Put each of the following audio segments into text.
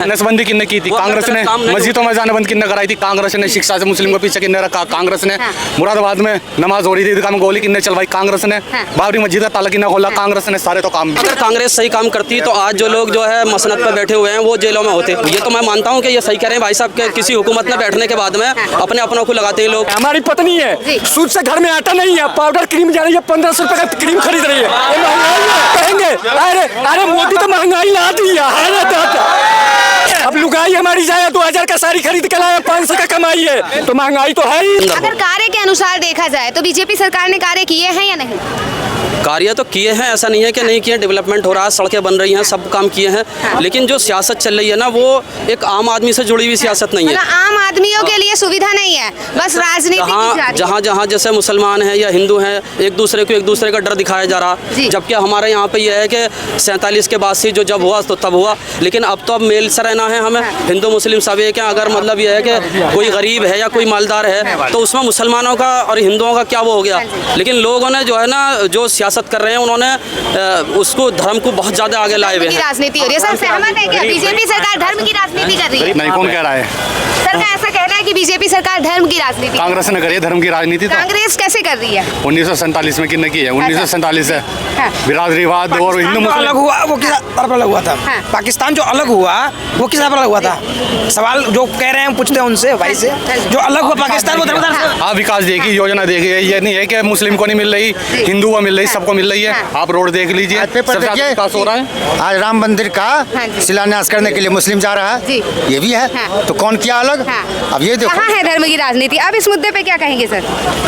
नसबंदी किन्ने की थी? कांग्रेस ने। मस्जिदों में जाने बंद किन्ने कराई थी? कांग्रेस ने। शिक्षा से मुस्लिम को पीछे किन्ने रखा? कांग्रेस ने। मुरादाबाद में नमाज हो रही थी, ईदगाह में गोली किन्ने चलवाई? कांग्रेस ने। बाबरी मस्जिद का ताला किन्ने खोला? कांग्रेस ने। सारे तो काम। अगर कांग्रेस सही काम करती तो आज जो लोग जो है मसनद पर बैठे हुए हैं वो जेलों में होते। ये तो मैं मानता हूँ कि ये सही कह रहे हैं भाई साहब के किसी हुकूमत में बैठने के बाद में अपने अपनों को लगाते हैं लोग। हमारी पत्नी है, सूद से घर में आटा नहीं है, पाउडर क्रीम जा रही है, 1500 रुपए का क्रीम खरीद रही है। कहेंगे अरे मोदी तो महंगाई ला दी है। अब लुगाई हमारी जाए 2000 का साड़ी खरीद के लाया, 500 का कमाई है, तो महंगाई तो है ही। अगर कार्य के अनुसार देखा जाए तो बीजेपी सरकार ने कार्य किए हैं या नहीं? कार्य तो किए हैं, ऐसा नहीं है कि नहीं किए। डेवलपमेंट हो रहा है, सड़कें बन रही हैं, सब काम किए हैं। लेकिन जो सियासत चल रही है ना, वो एक आम आदमी से जुड़ी हुई सियासत नहीं है। आम आदमियों के लिए सुविधा नहीं है, बस राजनीति की जा रही है। जहाँ जहाँ जैसे मुसलमान हैं या हिंदू हैं, एक दूसरे का डर दिखाया जा रहा। जबकि हमारे यहाँ पे यह है कि 47 के बाद से जो जब हुआ तो तब हुआ, लेकिन अब तो मेल से रहना है हमें। हिंदू मुस्लिम सब एक हैं। अगर मतलब यह है कि कोई गरीब है या कोई मालदार है तो उसमें मुसलमानों का और हिंदुओं का क्या वो हो गया। लेकिन लोगों ने जो है ना, जो सियासत कर रहे हैं, उन्होंने उसको धर्म को बहुत ज्यादा आगे लाए हुए हैं। राजनीति हो रही है। सर सहमत है क्या बीजेपी सरकार धर्म की राजनीति कर रही है? नहीं, कौन कह रहा है? सर का ऐसा कहना है कि बीजेपी सरकार धर्म की राजनीति। कांग्रेस ने करी है धर्म की राजनीति। कांग्रेस कैसे कर रही है? 1947 में किन्ने की है? 1947 है बिरादरीवाद और हिंदू मुस्लिम अलग हुआ, वो किस पर अलग हुआ था? पाकिस्तान जो अलग हुआ वो किस पर अलग हुआ था? सवाल जो कह रहे हैं पूछते हैं उनसे भाई से, जो अलग हुआ पाकिस्तान वो धर्म। हाँ, विकास देखिए, योजना देखिए। ये नहीं है कि मुस्लिम को नहीं मिल रही, हिंदू को मिल रही, सबको मिल रही है। आप रोड देख लीजिए, विकास हो रहा है। आज राम मंदिर का शिलान्यास करने के लिए मुस्लिम जा रहा है, ये भी है। तो कौन किया अलग? अब ये देखो, कहाँ है धर्म की राजनीति? अब इस मुद्दे पे क्या कहेंगे सर?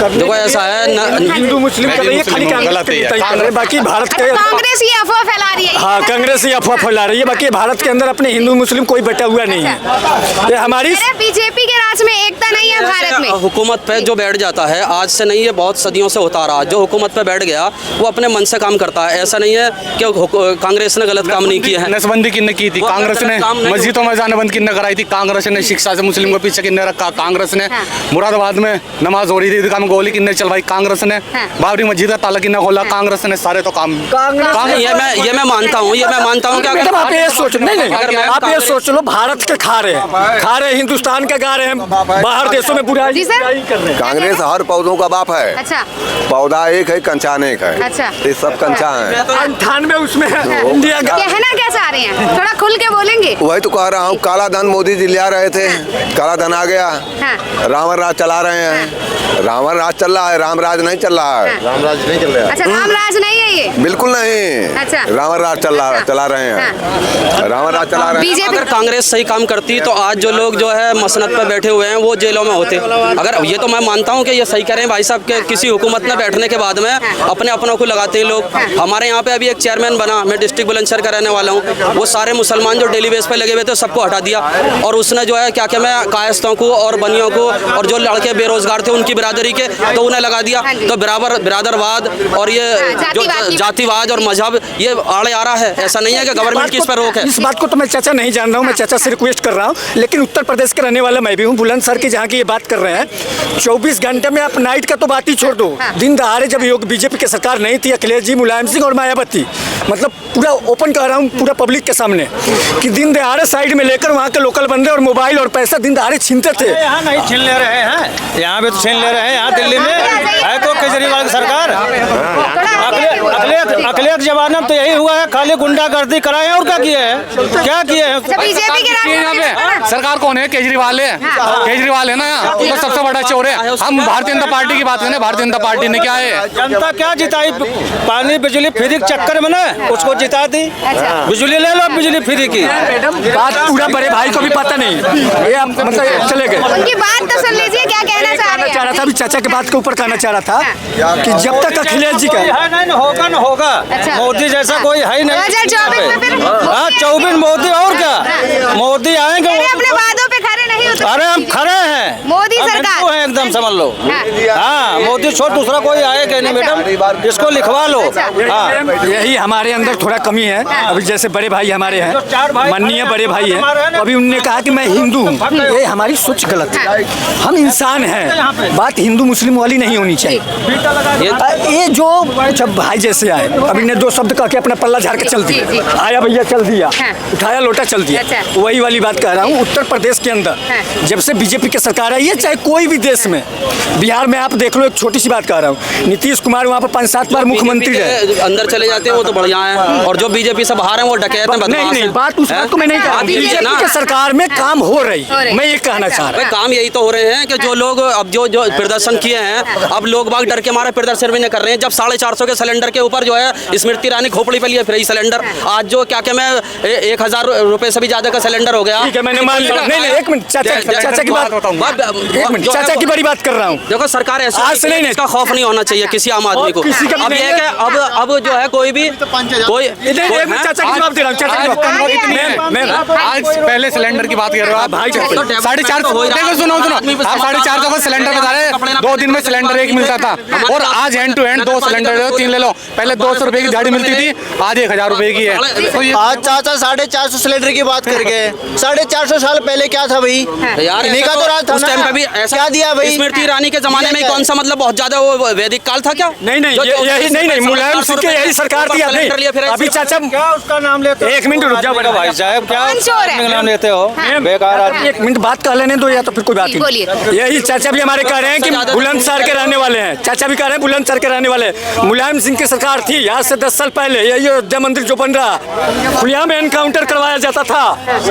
देखो ऐसा है, हिंदू मुस्लिम कर रही है, खाली कांग्रेस, बाकी भारत के कांग्रेस ये अफवाह फैला रही है। हाँ, कांग्रेस ही अफवाह फैला रही है। बाकी भारत के अंदर अपने हिंदू मुस्लिम कोई बटा हुआ नहीं है। ये हमारी बीजेपी के राज में एकता नहीं है भारत में। हुकूमत पे जो बैठ जाता है, आज से नहीं, ये बहुत सदियों से होता रहा। जो हुकूमत पे बैठ गया वो अपने मन से काम करता है। ऐसा नहीं है कि कांग्रेस ने गलत काम नहीं किया है। नसबंदी किन्ने की थी? कांग्रेस ने। मस्जिदों में जाने बंद किन्ने कराई थी? कांग्रेस ने। शिक्षा से मुस्लिम को पीछे किन्ने रखा? कांग्रेस ने। मुरादाबाद में नमाज हो रही थी, ईदगाह में गोली किन्ने चलवाई? कांग्रेस ने। बाबरी मस्जिद का ताला किन्ने खोला? कांग्रेस ने। सारे तो काम। ये मैं मानता हूँ कि आप ये सोच आप ये सोच लो, भारत के खा रहे हिंदुस्तान के गा रहे हैं, बाहर देशों में बुराई कर रहे हैं। कांग्रेस हर पौधों का बाप है। अच्छा, पौधा एक है, कंचान एक है। अच्छा, ये सब कंचा है। 98 उसमें इंडिया का कहना क्या चाह रहे हैं? थोड़ा खुल के बोलेंगे। वही तो कह रहा हूँ, काला धन मोदी जी ले रहे थे, काला धन आ गया। रावण राज चला रहे हैं। रावण राज चल रहा है, राम राज नहीं चल रहा है। राम राज नहीं चल रहा है। अच्छा, राम राज नहीं है ये? बिल्कुल नहीं। अच्छा, रावण राज चला रहे हैं। रावण राज चला रहे हैं। अगर कांग्रेस सही काम करती तो आज जो लोग जो है मसनद पर बैठे हुए हैं वो जेलों में होते। अगर ये तो मैं मानता हूँ कि ये सही कह रहे हैं भाई साहब के किसी हुकूमत में बैठने के बाद में अपने अपनों को लगाते हैं लोग। हमारे यहाँ पे अभी एक चेयरमैन बना, मैं डिस्ट्रिक्ट बुलंदशहर का रहने वाला हूँ। वो सारे मुसलमान जो डेली बेस पे लगे हुए थे सबको हटा दिया, और उसने जो है क्या क्या मैं कायस्तों को और बनियों को और जो लड़के बेरोजगार थे उनकी बिरादरी के, तो उन्हें लगा दिया। तो बिरादरवाद और ये जो जातिवाद और मजहब ये आड़े आ रहा है। ऐसा नहीं है कि गवर्नमेंट की इस पर रोक है। इस बात को तो मैं चाचा नहीं जान रहा हूँ, मैं चाचा से रिक्वेस्ट कर रहा हूँ। लेकिन उत्तर प्रदेश के रहने वाला मैं भी हूँ, बुलंदशहर की जहाँ की ये बात कर रहे हैं। 24 घंटे में आप नाइट का तो बात ही छोड़ दो, दिन दहाड़े जब योग बीजेपी की सरकार नहीं थी, अखिलेश जी, मुलायम सिंह और मायावती, मतलब पूरा ओपन कह रहा हूँ पूरा पब्लिक के सामने, कि दिन दहाड़े साइड में लेकर वहाँ के लोकल बंदे और मोबाइल और पैसा दिन दहाड़े छीनते थे। यहाँ नहीं छीन ले रहे हैं, यहाँ भी तो छीन ले रहे हैं। यहाँ दिल्ली में है तो केजरीवाल की सरकार। अखिलेश जमाना में तो यही हुआ है, खाली गुंडागर्दी कराए और क्या किए हैं? क्या किए हैं? बीजेपी के सरकार कौन है? केजरीवाल है। केजरीवाल है ना, यहाँ तो सबसे बड़ा चोर है। हम भारतीय जनता पार्टी की बात करें, भारतीय जनता पार्टी ने क्या है? जनता क्या जिताई? पानी बिजली फ्री के चक्कर में ना उसको जिता दी। बिजली ले लो, बिजली फ्री की बात पूरा बड़े भाई को भी पता नहीं, ये आप मतलब चले गए। उनकी बात तो सुन लीजिए, क्या कहना चाह रहे था। अभी चाचा के बात के ऊपर कहना चाह रहा था कि जब तक अखिलेश जी का होगा न होगा, मोदी जैसा कोई है ही नहीं। 2024 में फिर 24 मोदी और क्या? मोदी आएंगे, अपने वादों पे खरे नहीं उतरे। अरे हम खड़े हैं, मोदी हम सरकार हिंदू हैं एकदम, समझ लो। हाँ। हाँ, मोदी छोड़ दूसरा कोई आएगा नहीं मैडम, इसको लिखवा लो। हाँ, यही हमारे अंदर थोड़ा कमी है। अभी जैसे बड़े भाई हमारे हैं, माननीय बड़े भाई हैं, अभी उनने कहा कि मैं हिंदू हूँ, ये हमारी सोच गलत है। हम इंसान हैं, बात हिंदू मुस्लिम वाली नहीं होनी चाहिए। ये जो जब भाई जैसे आए, अभी ने दो शब्द कह के अपना पल्ला झाड़ के चल दिया, आया भैया चल दिया, उठाया लोटा चल दिया। वही वाली बात कह रहा हूँ, उत्तर प्रदेश के अंदर जब से बीजेपी की सरकार आई है, चाहे कोई भी देश में, बिहार में आप देख लो, एक छोटी सी बात कह रहा हूँ, नीतीश कुमार वहाँ पर 5-7 बार मुख्यमंत्री रहे, अंदर चले जाते हैं वो तो बढ़िया है, और जो बीजेपी से बाहर है वो डकैत हैं, बदमाश नहीं हैं। बात उस बात को मैं नहीं कह रहा हूँ। बीजेपी की सरकार में काम हो रही, मैं ये कहना चाह रहा भाई काम यही तो हो रहे हैं कि जो लोग अब जो प्रदर्शन किए हैं, अब लोग बाग डर के मारे प्रदर्शन भी नहीं कर रहे हैं। जब 450 के सिलेंडर के ऊपर जो है स्मृति ईरानी खोपड़ी पे लिए फ्री सिलेंडर, आज जो क्या क्या मैं 1000 रुपए से भी ज्यादा का सिलेंडर हो गया। ठीक है, मैंने मान लिया। नहीं एक मिनट, चाचा की बात, एक मिनट, चाचा की बड़ी बात कर रहा हूँ। देखो सरकार ऐसा आज से नहीं, इसका खौफ नहीं होना चाहिए किसी आम आदमी को। किसी का भी अब नहीं ये है कि अब जो है कोई एक मिनट, चाचा की जवाब दे रहा हूँ, चाचा की जवाब। आज पहले सिलेंडर की बात कर रहे हो आप भाई, 450 देखो सुनो आप 450 का सिलेंडर बता रहे हैं, 2 दिन में सिलेंडर एक मिलता था, और आज हैंड टू हैंड 2 सिलेंडर ले लो 3 ले लो। पहले 200 रुपए की झाड़ी मिलती थी, आज 1000 रुपए की है। आज चाचा 450 सिलेंडर की बात करके 450 साल पहले क्या था भाई? यार इन्हीं का तो राज था उस टाइम पे भी ऐसा क्या दिया भाई? स्मृति ईरानी के जमाने में कौन सा मतलब बहुत ज्यादा वो वैदिक काल था क्या? नहीं यही नहीं, मुलायम सिंह की यही सरकार थी। अभी चाचा क्या उसका नाम लेते हो? एक मिनट रुक जाओ भाई साहब, क्या कौन चोर है? नाम लेते हो? बेकार आदमी। एक मिनट बात कर लेने दो, या तो फिर कोई बात ही बोलिए। नहीं। यही चाचा भी हमारे कह रहे हैं कि बुलंदशहर के रहने वाले हैं, चाचा भी कह रहे हैं बुलंदशहर के रहने वाले। मुलायम सिंह की सरकार थी, आज से 10 साल पहले यही अयोध्या मंदिर जो बन रहा, खुलिया में एनकाउंटर करवाया जाता था,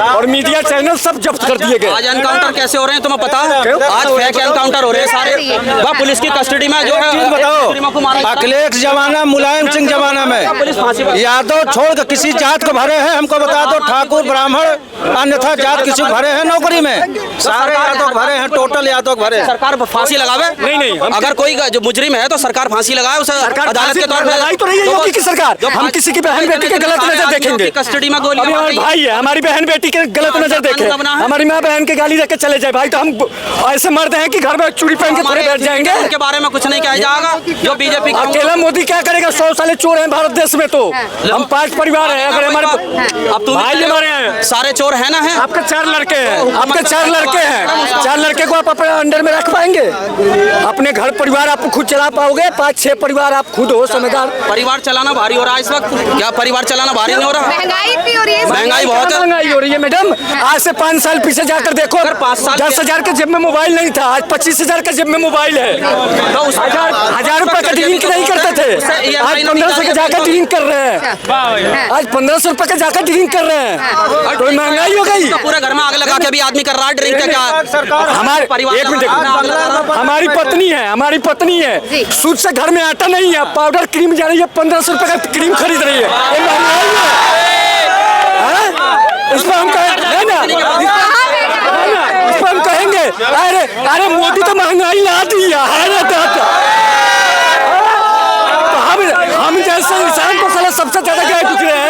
और मीडिया चैनल सब जब्त कर दिए गए। आज एनकाउंटर कैसे हो रहे हैं तुम्हें पता है? आज फेक एनकाउंटर हो रहे हैं सारे, वह पुलिस की कस्टडी में जो है। बताओ, अखिलेश जमाना, मुलायम सिंह जमाना में यादव छोड़ के किसी जात को भरे हैं? हमको बता दो, ठाकुर ब्राह्मण अन्यथा जात किसी को भरे हैं नौकरी में? सारे यादव को भरे हैं, टोटल यादव को भरे हैं। सरकार फांसी लगावे? नहीं, अगर कोई जो मुजरिम है तो सरकार फांसी लगाए, उसे अदालत के तौर पर लगाई तो रही है योगी की सरकार। हम किसी की बहन बेटी के गलत नजर देखेंगे? कस्टडी में गोली अभी हमारे भाई है, हमारी बहन बेटी के गलत नजर देखे, हमारी माँ बहन के गाली देके चले जाए भाई, तो हम ऐसे मर्द हैं कि घर में चूड़ी पहन के थोड़े बैठ जाएंगे? उनके बारे में कुछ नहीं कहा जाएगा। जो बीजेपी अकेला मोदी क्या करेगा? 100 साल चोर हैं भारत देश में, तो हम 5 परिवार हैं। अगर हमारे अब तुम भाई हमारे हैं, सारे चोर है ना है? आपके 4 लड़के हैं, आपके 4 लड़के हैं, 4 लड़के को आप अपने अंडर में रख पाएंगे? अपने घर परिवार आप खुद चला पाओगे? 5-6 परिवार आप खुद हो समझदार? परिवार चलाना भारी हो रहा है इस वक्त। क्या परिवार चलाना भारी नहीं हो रहा? महंगाई इतनी हो रही है, महंगाई बहुत है। महंगाई हो रही है मैडम। आज से 5 साल पीछे जाकर देखो, 5 साल 10,000 के जेब में मोबाइल नहीं था, आज 25,000 के जेब में मोबाइल है। तो उस 1000 रुपए का ड्रिंक नहीं करते थे, आज 1500 के जाकर ड्रिंक कर रहे हैं। आज 1500 रुपए का जाकर ड्रिंक कर रहे हैं, तो महंगाई हो गई। तो पूरे घर में आग लगा के भी आदमी कर रहा है ड्रिंक का। क्या हमारे परिवार एक मिनट, हमारी पत्नी है, सूद से घर में आटा नहीं है, पाउडर क्रीम जा रही है, 1500 रुपए का क्रीम खरीद रही है, ये महंगाई है। इस पर हम कहेंगे अरे मोदी तो महंगाई ला दी है, तो हम जैसे इंसान को साला सबसे ज्यादा क्या पूछ रहे हैं?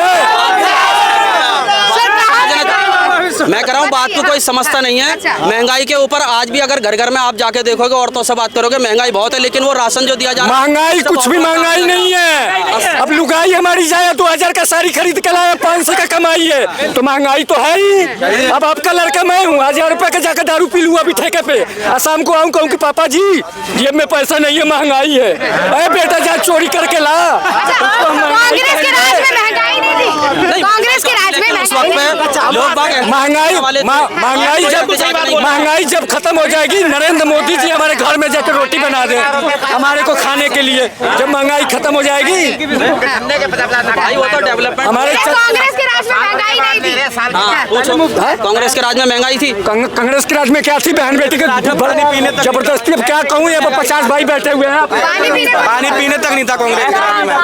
मैं कह रहा हूँ बात को कोई समझता नहीं है। महंगाई के ऊपर आज भी अगर घर घर में आप जाके देखोगे, औरतों से बात करोगे, महंगाई बहुत है, लेकिन वो राशन जो दिया जा रहा है, महंगाई कुछ भी महंगाई नहीं है। अब लुगाई हमारी जाए 2000 का साड़ी खरीद के लाया, 500 का कमाई है, तो महंगाई तो है ही। अब आपका लड़का मैं हूँ, 1000 रुपए का जाकर दारू पी लूँ अभी ठेके पे, शाम को आऊँ कहूँ कि पापा जी जेब में पैसा नहीं है, महंगाई है। अरे बेटा जा चोरी करके ला। कांग्रेस के राज में महंगाई नहीं थी, कांग्रेस के राज में महंगाई जब खत्म हो जाएगी, नरेंद्र मोदी जी हमारे घर में जाकर रोटी बना दे हमारे को खाने के लिए। जब महंगाई खत्म हो जाएगी, भाई वो तो डेवलपमेंट हमारे कांग्रेस के राज में महंगाई नहीं थी। कांग्रेस के राज में महंगाई थी। कांग्रेस के राज में क्या थी? बहन बेटी के जबरदस्ती। अब क्या कहूँ, यहाँ 50 भाई बैठे हुए हैं, पानी पीने तक नहीं था कांग्रेस के राज में।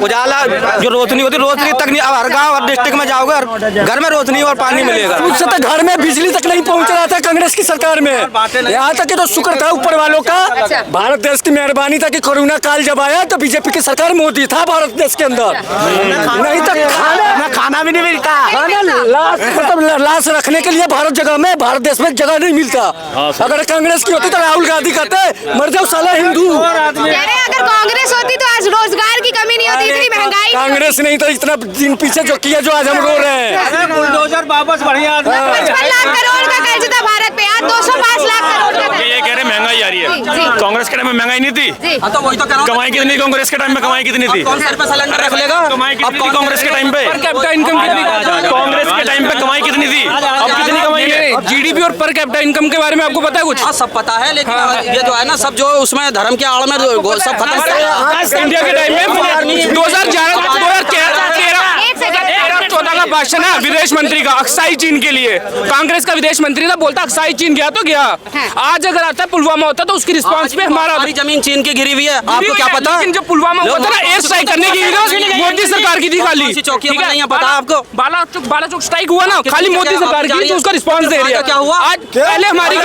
उजाला जो रोशनी होती, रोशनी तक नहीं। अब हर गाँव डिस्ट्रिक्ट में जाओगे, घर में रोशनी और पानी मिलेगा। उससे तो घर में बिजली तक नहीं पहुंच रहा था कांग्रेस की सरकार में। यहाँ तक कि तो शुक्र था ऊपर वालों का, भारत देश की मेहरबानी था कि कोरोना काल जब आया तो बीजेपी की सरकार मोदी था भारत देश के अंदर, नहीं तो खाना भी नहीं मिलता, मतलब लाश रखने के लिए भारत जगह में भारत देश में जगह नहीं मिलता। अगर कांग्रेस की होती तो राहुल गांधी कहते मर जाओ साला हिंदू। अगर कांग्रेस होती तो आज रोजगार की कमी नहीं होती, इतनी महंगाई। कांग्रेस नहीं तो इतना दिन पीछे जो किया जो आज हम रो रहे हैं। बुलडोजर वापस बढ़िया 55 लाख करोड़ का कर्ज था भारत पे, आज 205 लाख करोड़ का था। ये कह रहे महंगाई आ रही है, जी। कांग्रेस के टाइम में महंगाई नहीं थी। हाँ तो वही तो कह रहा हूँ। कमाई कितनी कांग्रेस के टाइम में, कमाई कितनी थी? कौन सर पे सिलेंडर रख लेगा? कमाई अब कितनी थी कांग्रेस के टाइम पे? इनकम कितनी? कांग्रेस के टाइम पे कमाई कितनी थी, अब कितनी कमाई है? जीडीपी और पर कैपिटा इनकम के बारे में आपको पता है कुछ? हाँ सब पता है, लेकिन ये जो है ना सब जो उसमें धर्म के आड़ में सब खत्म। इंडिया के टाइम में 2014 का भाषण है विदेश मंत्री का अक्साई चीन के लिए, कांग्रेस का विदेश मंत्री था, बोलता अक्साई चीन गया तो गया। आज अगर आता है पुलवामा होता तो उसकी रिस्पांस पे हमारा जमीन चीन की गिरी हुई है, आपको क्या पता? लेकिन जो पुलवामा हुआ था ना एयर स्ट्राइक करने की मोदी सरकार की थी खाली, चौकी नहीं है पता आपको? बालाचौक स्ट्राइक हुआ ना खाली मोदी सरकार की, तो उसका रिस्पांस दे रही है। क्या हुआ? आज पहले हमारी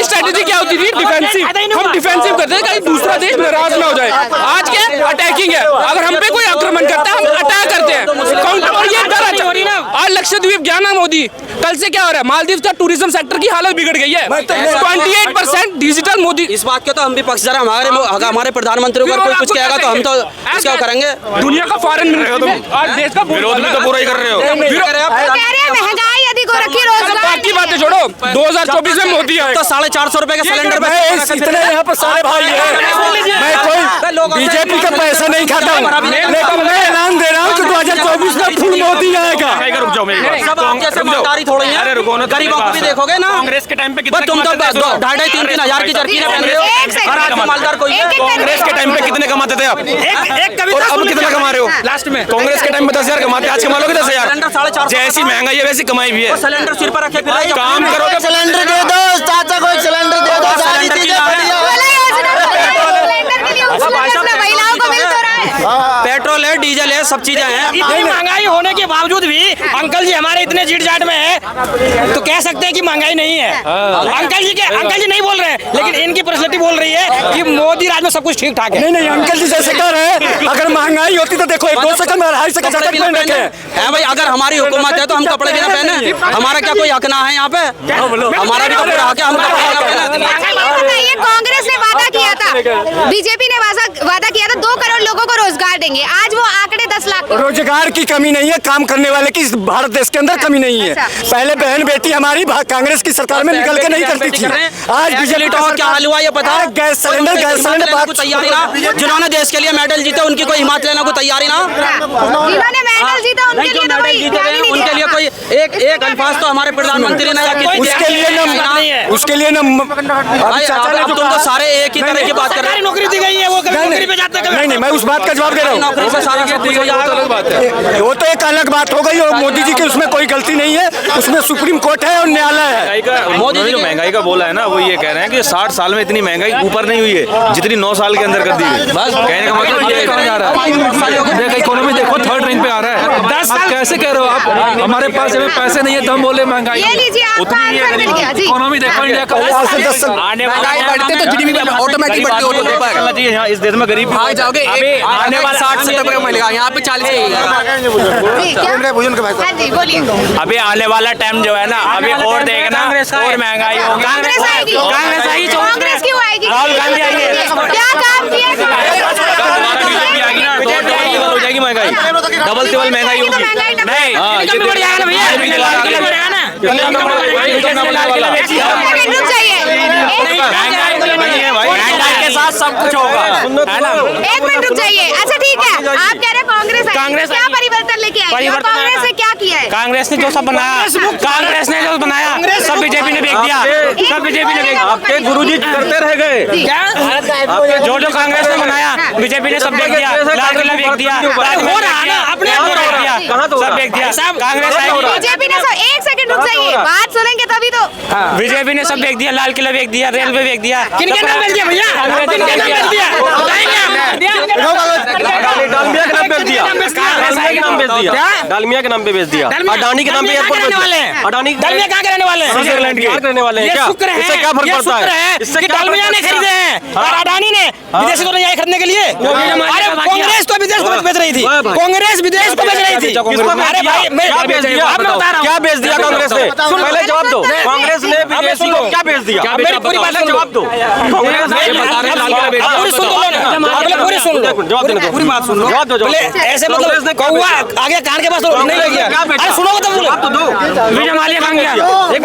स्ट्रेटेजी क्या होती थी? डिफेंसिव, हम डिफेंसिव करते थे कहीं दूसरा देश नाराज ना हो जाए। आज क्या अटैकिंग है, अगर हम पे कोई आक्रमण करता है हम अटैक करते हैं, काउंटर। और ये डर आज लक्षद्वीप गया ना मोदी, कल से क्या हो रहा है? मालदीव का टूरिज्म सेक्टर की हालत बिगड़ गई है। 28% डिजिटल मोदी। इस बात के तो हम भी पक्षधर हैं। हमारे प्रधानमंत्री अगर कोई कुछ कहेगा तो हम तो क्या करेंगे? दुनिया का फॉरेन और देश का विरोध भी तो पूरा ही कर रहे हो। महंगाई अधिक हो रखी, रोजगार बाकी बातें छोड़ो, 2024 में मोदी आए तो 450 रुपए के सिलेंडर पे इतने यहाँ पर सारे भाई हैं, मैं कोई बीजेपी का पैसा नहीं खाता हूँ, लेकिन मैं ऐलान दे रहा हूँ कि 2024 में फुल मोदी आएगा। रुक जाओ मेरी बात। सब आप जैसे मालदारी थोड़ी है। अरे रुको ना, गरीबों को भी देखोगे ना। कांग्रेस के टाइम पे कितने तुम तो कमाते थे? 2,500-3,000 की जर्किनें पहन रहे हो। एक सेकंड। हर आदमी मालदार कोई है। कांग्रेस के टाइम पे कितने कमाते थे आप? और अब कितना कमा रहे हो? लास्ट में कांग्रेस के टाइम पे 10,000 कमाते, आज कमा लोगे 10,000? सिलेंडर 450 जैसी महंगाई है वैसी कमाई भी है। सिलेंडर सिर पर रखे फिर काम करोगे, सिलेंडर दे दो चाचा, कोई सिलेंडर दे दो, सारी चीजें बढ़िया। महिलाओं को मिल तो रहा है। पेट्रोल है, डीजल है, सब चीजें हैं। इतनी महंगाई होने के बावजूद भी अंकल जी हमारे इतने जीट जाट में है तो कह सकते हैं कि महंगाई नहीं है। अंकल जी नहीं बोल रहे हैं, लेकिन इनकी पर्सनैलिटी बोल रही है कि मोदी राज में सब कुछ ठीक ठाक है। नहीं अंकल जी जैसे कह रहे हैं, अगर महंगाई होती तो देखो 200 का 250 का जैकेट पहन रखे हैं। भाई अगर हमारी हुकूमत है तो हम कपड़े भी ना पहने, हमारा क्या कोई हक ना है यहाँ पे? हमारा भी कपड़ा हक है, हम कपड़े ना पहने। बताइए, कांग्रेस ने वादा किया था, बीजेपी ने वादा किया था 2 करोड़ लोगों को रोजगार देंगे, आज वो आंकड़े 10 लाख। रोजगार की कमी नहीं है, काम करने वाले की इस भारत देश के अंदर कमी नहीं है। पहले बहन बेटी हमारी कांग्रेस की सरकार में निकल के नहीं करती थी, आज बिजली तो क्या हाल हुआ ये पता है? गैस सिलेंडर बात तैयारी ना, जिन्होंने देश के लिए मेडल जीते उनकी कोई हिम्मत लेने को तैयारी ना, जिन्होंने मेडल जीता उनके लिए तो कोई ध्यान ही नहीं उनके लिए कोई एक अल्फाज तो हमारे प्रधानमंत्री ने उसके लिए अब तुम तो सारे एक ही तरह की बात कर रहे हो। नौकरी दी गई है, वो कभी नौकरी पे जाते हैं। नहीं मैं उस बात का जवाब दे रहा हूँ। नौकरी से सारा सब कुछ हो जाएगा। वो तो एक अलग बात हो गई और मोदी जी की उसमें कोई गलती नहीं है, उसमें सुप्रीम कोर्ट है और न्यायालय है। मोदी जी जो महंगाई का बोला है ना, वो ये कह रहे हैं कि 60 साल में इतनी महंगाई ऊपर नहीं हुई है जितनी 9 साल के अंदर कर दी गई। बस कहने का मतलब ये जा रहा है। इकोनॉमी देखो 3rd रैंक पे आ रहा है। 10 साल कैसे कह रहे हो आप? हमारे पास जब पैसे नहीं है तो हम बोले महंगाई। ये लीजिए आपका आंसर मिल गया जी। इकोनॉमी देखो इंडिया का महंगाई बढ़ते तो जीडीपी ऑटोमेटिक बढ़ती है। इस देश में गरीब भी जाओगे, आने वाले 60 रुपए मिलेगा, यहाँ पे 40 हाँ जी बोलिए। अभी आने वाला टाइम जो है ना, अभी और देखना और महंगाई होगी। कांग्रेस आएगी, कांग्रेस क्यों आएगी? राहुल गांधी आएंगे। क्या काम किया? हो जाएगी महंगाई, डबल टिबल महंगाई होगी। नहीं रुक जाइए, महंगाई के साथ सब कुछ होगा, है ना? 1 मिनट रुक जाइए। अच्छा ठीक है, आप कह रहे हैं कांग्रेस क्या परिवर्तन लेके आएगी? और कांग्रेस ने क्या किया है? कांग्रेस ने जो सब बनाया, कांग्रेस ने जो बनाया सब बीजेपी ने बेच दिया, सब बीजेपी ने बेच दिया। आपके गुरुजी करते रह गए क्या? जो कांग्रेस ने बनाया बीजेपी ने सब बेच दिया, लाल किला बेच दिया, हो रहा है ना, अपने सब बेच दिया। कांग्रेस बीजेपी ने सब, 1 सेकंड रुक जाइए, बात सुनेंगे तभी तो। बीजेपी ने सब बेच दिया, लाल किला बेच दिया, रेलवे बेच दिया। किनके नाम बेच दिया भैया? किनके नाम बेच दिया बताएंगे आप? डालमिया के नाम पे बेच दिया, डालमिया के नाम बेच दिया, डालमिया के नाम पे बेच दिया, अडानी के नाम पे एयरपोर्ट बेच दिया। अडानी डालमिया कहाँ के रहने वाले हैं? स्विट्जरलैंड के रहने वाले हैं ये क्या? शुक्र है, इससे क्या फर्क ये पड़ता शुक्र है? कि डालमिया ने खरीदे हैं और अडानी ने विदेशी तो नहीं आए खरीदने के लिए। अरे कांग्रेस तो विदेश को बेच रही थी, कांग्रेस विदेश को बेच रही थी। अरे भाई मैं क्या बेच दिया? क्या बेच दिया कांग्रेस ने? पहले जवाब दो, कांग्रेस ने विदेशी को क्या बेच दिया? मेरी पूरी बात जवाब दो। कांग्रेस पूरी सुन लो, पूरी सुन लो, जवाब देने दो, पूरी बात सुन लो, जवाब दो। ऐसे मतलब कौवा आगे कान के पास तो नहीं ले गया। अरे सुनो तो बोलो, विजय माल्या कहाँ गया? एक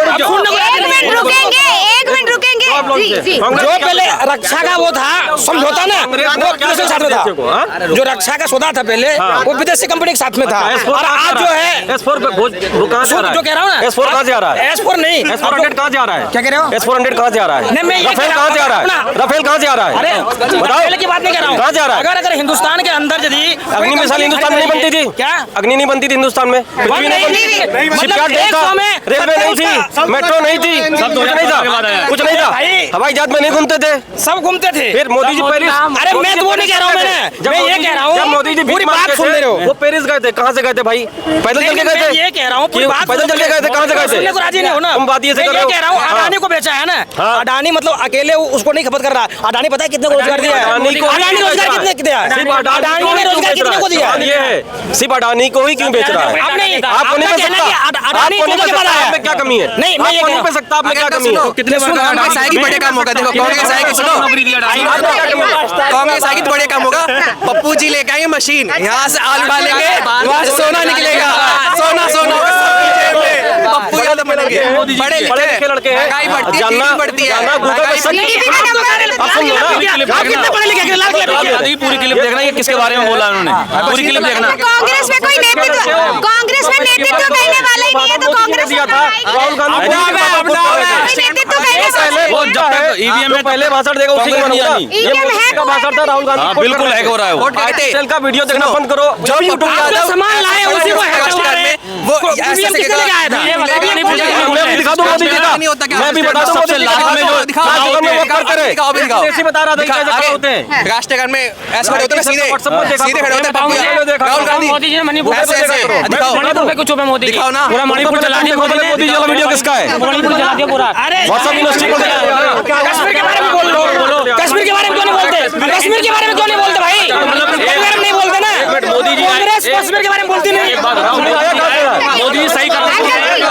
मिनट रुकेंगे जी जी। जो पहले रक्षा का वो था समझौता ना, वो विदेश के साथ में था। जो रक्षा का सौदा था पहले वो विदेशी कंपनी के साथ में था। और आज जो है S4 जो कह रहा हूँ ना, S4 कहाँ जा रहा है? S4 नहीं, S400 कहाँ जा रहा है? क्या कह रहे हो? S400 कहाँ जा रहा है? नहीं, मैं ये राफेल कह रहा कहाँ हूँ जा रहा है? अपना- राफेल कहाँ जा रहा है? अरे बताओ, पहले की बात नहीं कर रहा हूँ। कहाँ जा रहा है? अगर हिंदुस्तान के अंदर यदि अग्नि मिसाइल हिंदुस्तान में नहीं बनती थी क्या? अग्नि नहीं बनती थी हिंदुस्तान में, पृथ्वी नहीं बनती थी, मतलब शिपयार्ड नहीं था, रेलवे नहीं थी, मेट्रो नहीं थी, कुछ नहीं था, कुछ नहीं था, हवाई जहाज में नहीं घूमते थे, सब घूमते थे। फिर मोदी जी पेरिस। अरे मैं तो वो नहीं कह रहा हूँ, मैं ये कह रहा हूँ, जब मोदी जी पूरी बात सुन ले रहे हो। वो पेरिस गए थे, कहाँ से गए थे भाई? पैदल चल के गए थे? ये कह रहा हूँ, पूरी बात पैदल चल के गए थे, कहाँ से गए थे? सुनने को राजी नहीं हो ना। तुम बात ये से कर रहे हो। कह रहा हूँ हाँ। अडानी को बेचा है ना, अडानी मतलब अकेले उसको नहीं खपत कर रहा। अडानी पता है कितने को रोजगार दिया है? अडानी रोजगार कितने को दिया है? अडानी ने रोजगार कितने को दिया है? ये है, सिर्फ अडानी को ही क्यों बेच रहा है? अब नहीं, आपको नहीं आपका पे कहना है कि सकता, अडानी आपको नहीं पे के बाद सकता, आया आप में क्या कमी है? नहीं, मैं ये आपको कह नहीं पे सकता, आप में क्या कमी है? कितने कांग्रेस आएगी बड़े काम होगा। देखो कांग्रेस आएगी, सुनो कांग्रेस आएगी तो बड़े काम होगा। पप्पू जी लेके आएंगे मशीन, यहाँ से आलू डालेंगे, वहाँ से सोना निकलेगा, सोना सोना पप्पू यादव बनेंगे। पढ़े लिखे लड़के हैं, महंगाई बढ़ती है, जानना टीवी बढ़ती है, जानना गूगल पे सर्च टीवी का नंबर अब सुन लो ना, आप कितने पढ़े लिखे हैं? लाल किले पूरी क्लिप देखना, ये किसके बारे में बोला उन्होंने, पूरी क्लिप देखना। कांग्रेस में कोई नेतृत्व, कांग्रेस में नेतृत्व करने वाला ही नहीं है, तो कांग्रेस दिया था राहुल गांधी नेतृत्व करने वाला वो जब तक ईवीएम में पहले भाषण देगा उसी को मानूंगा। ये EVM मोदी का भाषण था, राहुल गांधी बिल्कुल हैक हो रहा है वो। आईटीएल का वीडियो देखना बंद करो। जो पप्पू यादव सामान लाए उसी को हैक करवा रहे हैं। वो EVM किसने लेके आया था? मैं भी दिखा दूं मोदी जी का, मैं भी बता दूं मोदी जी का, में जो दिखाओ में वो करते रहे। दिखाओ ऐसे बता रहा था कि कैसे खड़े होते हैं। राष्ट्रगान में ऐसे खड़े होते हैं, सीधे सीधे खड़े होते हैं पप्पू यादव, राहुल गांधी मोदी जी ने मणिपुर ऐसे ऐसे दिखाओ मणिपुर पे कुछ हुआ मोदी जी। दिखाओ ना। पूरा मणिपुर जला दिया मोदी जी वाला वीडियो किसका है? मणिपुर जला दिया पूरा। अरे व्हाट्सएप यूनिवर्सिटी को कश्मीर के बारे में बोल लो, कश्मीर के बारे में क्यों नहीं बोलते? कश्मीर के बारे में क्यों नहीं बोलते भाई? कश्मीर के बारे में नहीं बोलते ना। मोदी जी कांग्रेस कश्मीर के बारे में बोलती नहीं। मोदी जी सही कर रहे हैं।